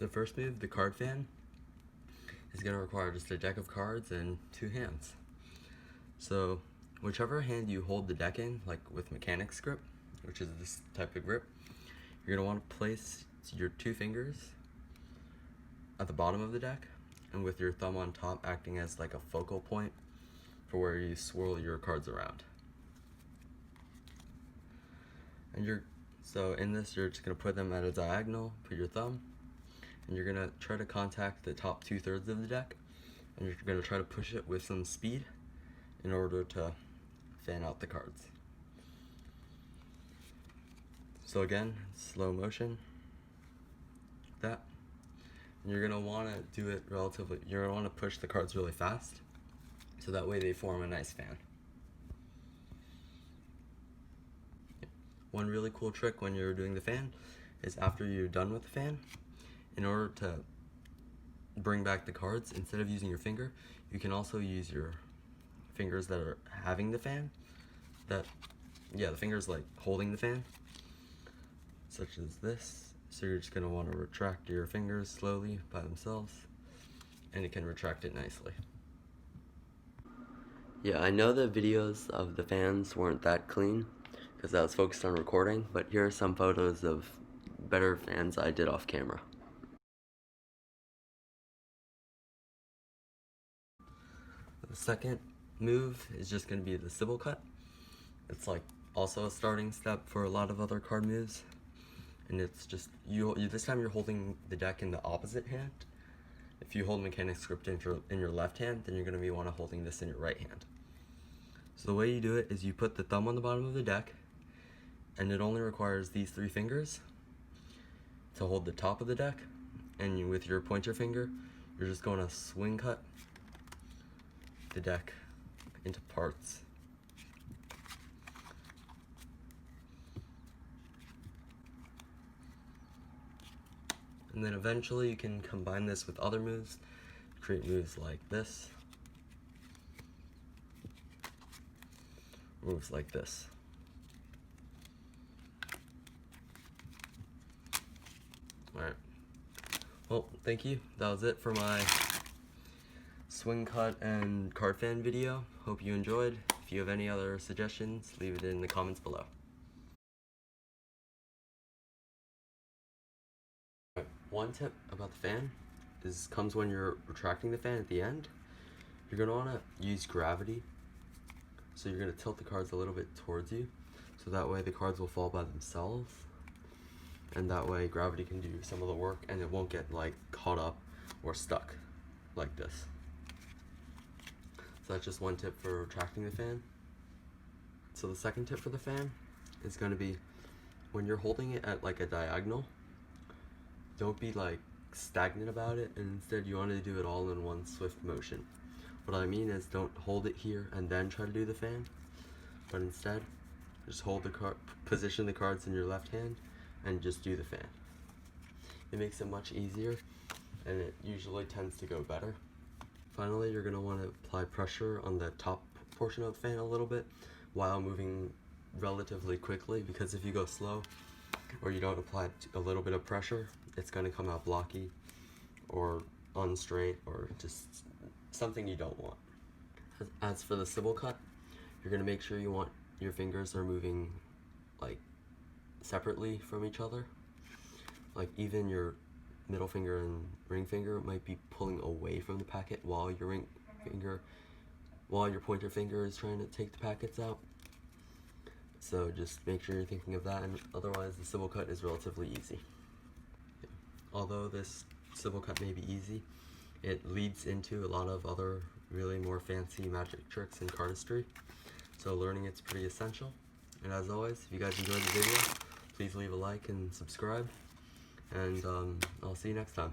The first move, the card fan, is going to require just a deck of cards and 2 hands. So whichever hand you hold the deck in, like with mechanics grip, which is this type of grip, you're going to want to place your 2 fingers at the bottom of the deck, and with your thumb on top acting as like a focal point for where you swirl your cards around. And so in this, you're just going to put them at a diagonal, put your thumb, and you're going to try to contact the top 2/3 of the deck, and you're going to try to push it with some speed in order to fan out the cards. So again, slow motion, like that. And you're going to want to do it you're going to want to push the cards really fast, so that way they form a nice fan. One really cool trick when you're doing the fan is after you're done with the fan, in order to bring back the cards, instead of using your finger, you can also use your fingers that are having the fan, the fingers like holding the fan, such as this. So you're just going to want to retract your fingers slowly by themselves, and it can retract it nicely. Yeah, I know the videos of the fans weren't that clean because I was focused on recording, but here are some photos of better fans I did off camera. The second move is just going to be the Sybil Cut. It's like also a starting step for a lot of other card moves, and it's just this time you're holding the deck in the opposite hand. If you hold mechanics grip in your left hand, then you're going to be holding this in your right hand. So the way you do it is you put the thumb on the bottom of the deck, and it only requires these 3 fingers to hold the top of the deck, and with your pointer finger, you're just going to swing cut the deck into parts. And then eventually you can combine this with other moves, create moves like this, moves like this. Alright, well, thank you. That was it for my swing cut and card fan video. Hope you enjoyed. If you have any other suggestions, leave it in the comments below. One tip about the fan comes when you're retracting the fan at the end. You're going to want to use gravity. So you're going to tilt the cards a little bit towards you, so that way the cards will fall by themselves, and that way gravity can do some of the work and it won't get like caught up or stuck like this. So that's just one tip for retracting the fan. So the second tip for the fan is going to be when you're holding it at like a diagonal, don't be like stagnant about it, and instead you want to do it all in one swift motion. What I mean is, don't hold it here and then try to do the fan, but instead just hold position the cards in your left hand and just do the fan. It makes it much easier, and it usually tends to go better. Finally, you're going to want to apply pressure on the top portion of the fan a little bit while moving relatively quickly, because if you go slow or you don't apply a little bit of pressure, it's going to come out blocky or unstraight or just something you don't want. As for the Sybil Cut, you're going to make sure your fingers are moving like separately from each other. Like even your middle finger and ring finger might be pulling away from the packet while your pointer finger is trying to take the packets out. So just make sure you're thinking of that, and otherwise the Sybil Cut is relatively easy. Although this Sybil Cut may be easy, it leads into a lot of other really more fancy magic tricks in cardistry, so learning it's pretty essential. And as always, if you guys enjoyed the video, please leave a like and subscribe, and I'll see you next time.